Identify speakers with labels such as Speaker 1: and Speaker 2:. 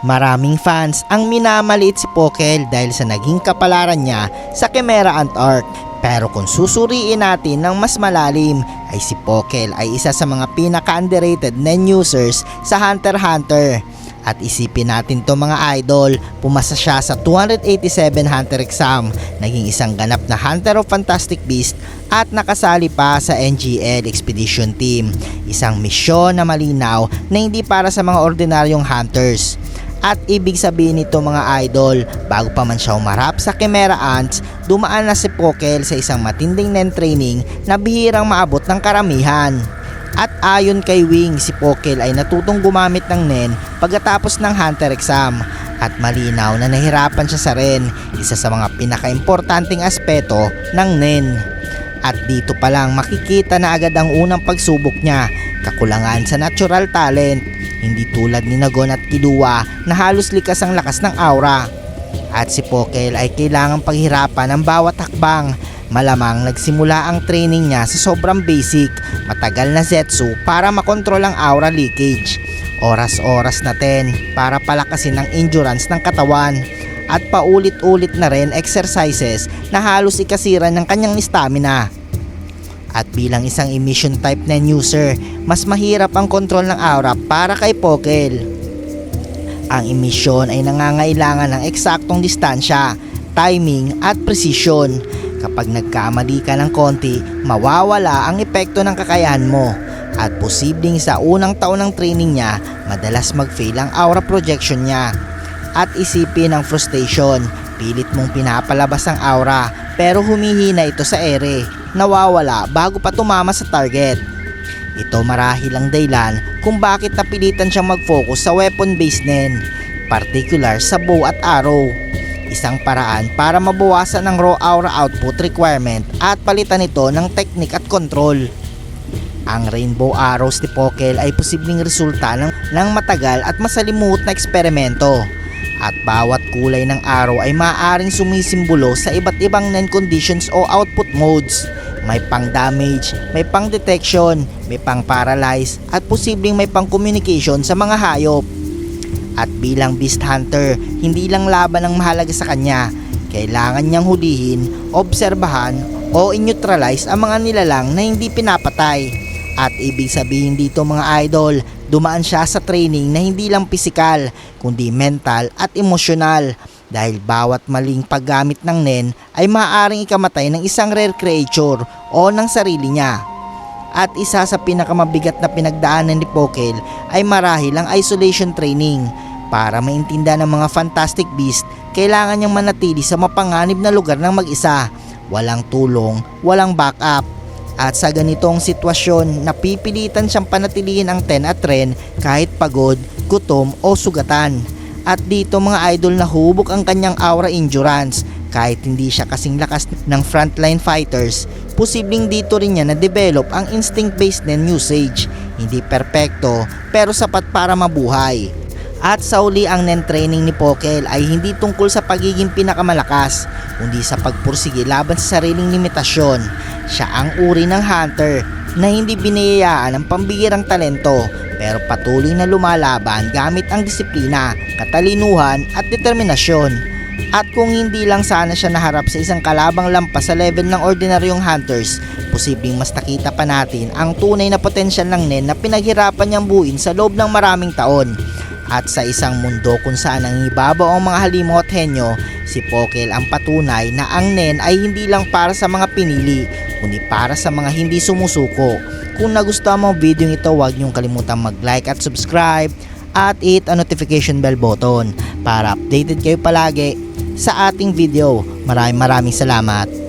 Speaker 1: Maraming fans ang minamaliit si Pokel dahil sa naging kapalaran niya sa Chimera Ant Arc. Pero kung susuriin natin ng mas malalim ay si Pokel ay isa sa mga pinaka-underrated nen users sa Hunter x Hunter. At isipin natin to mga idol, pumasa siya sa 287 Hunter exam, naging isang ganap na Hunter of Fantastic Beast at nakasali pa sa NGL Expedition Team. Isang misyon na malinaw na hindi para sa mga ordinaryong hunters. At ibig sabihin nito mga idol, bago pa man siya umarap sa Chimera Ants, dumaan na si Pokel sa isang matinding nen training na bihirang maabot ng karamihan. At ayon kay Wing, si Pokel ay natutong gumamit ng nen pagkatapos ng Hunter exam. At malinaw na nahirapan siya sa ren, isa sa mga pinaka-importanting aspeto ng nen. At dito pa lang makikita na agad ang unang pagsubok niya, kakulangan sa natural talent. Hindi tulad ni Nagon at Killua na halos likas ang lakas ng aura. At si Pokel ay kailangang paghirapan ang bawat hakbang. Malamang nagsimula ang training niya sa sobrang basic, matagal na zetsu para makontrol ang aura leakage. Oras-oras natin para palakasin ang endurance ng katawan. At paulit-ulit na rin exercises na halos ikasiran ng kanyang stamina. At bilang isang emission type na user, mas mahirap ang kontrol ng aura para kay Pokel. Ang emission ay nangangailangan ng eksaktong distansya, timing at precision. Kapag nagkamali ka ng konti, mawawala ang epekto ng kakayahan mo. At posibleng sa unang taon ng training niya, madalas mag-fail ang aura projection niya. At isipin ang frustration, pilit mong pinapalabas ang aura pero humihina ito sa ere, nawawala bago pa tumama sa target. Ito marahil ang dahilan kung bakit napilitan siyang mag-focus sa weapon-based nen, particular sa bow at arrow. Isang paraan para mabawasan ang raw aura output requirement at palitan ito ng technique at control. Ang rainbow arrows ni Pokel ay posibleng resulta ng matagal at masalimuot na eksperimento. At bawat kulay ng arrow ay maaaring sumisimbolo sa iba't ibang nen conditions o output modes. May pang damage, may pang detection, may pang paralyze at posibleng may pang communication sa mga hayop. At bilang beast hunter, hindi lang laban ang mahalaga sa kanya. Kailangan niyang hulihin, obserbahan o in-neutralize ang mga nilalang na hindi pinapatay. At ibig sabihin dito mga idol, dumaan siya sa training na hindi lang pisikal, kundi mental at emosyonal. Dahil bawat maling paggamit ng nen ay maaaring ikamatay ng isang rare creature o ng sarili niya. At isa sa pinakamabigat na pinagdaanan ni Pokel ay marahil ang isolation training. Para maintindihan ng mga fantastic beast, kailangan niyang manatili sa mapanganib na lugar ng mag-isa. Walang tulong, walang backup. At sa ganitong sitwasyon, napipilitan siyang panatilihin ang ten at ren kahit pagod, gutom o sugatan. At dito mga idol nahubog ang kanyang aura endurance. Kahit hindi siya kasing lakas ng frontline fighters, posibleng dito rin niya na-develop ang instinct-based nen usage. Hindi perpekto pero sapat para mabuhay. At sa uli ang nen training ni Pokel ay hindi tungkol sa pagiging pinakamalakas, kundi sa pagpursige laban sa sariling limitasyon. Siya ang uri ng hunter na hindi biniyayaan ng pambihirang talento pero patuloy na lumalaban gamit ang disiplina, katalinuhan at determinasyon. At kung hindi lang sana siya naharap sa isang kalabang lampas sa level ng ordinaryong hunters, posibleng mas nakita pa natin ang tunay na potensyal ng nen na pinaghirapan niyang buuin sa loob ng maraming taon. At sa isang mundo kung saan ang ibabaw ang mga halimaw at henyo, si Pokel ang patunay na ang nen ay hindi lang para sa mga pinili, kundi para sa mga hindi sumusuko. Kung nagustuhan mo ang video ito, huwag niyong kalimutang mag-like at subscribe at hit ang notification bell button para updated kayo palagi sa ating video. Maraming salamat.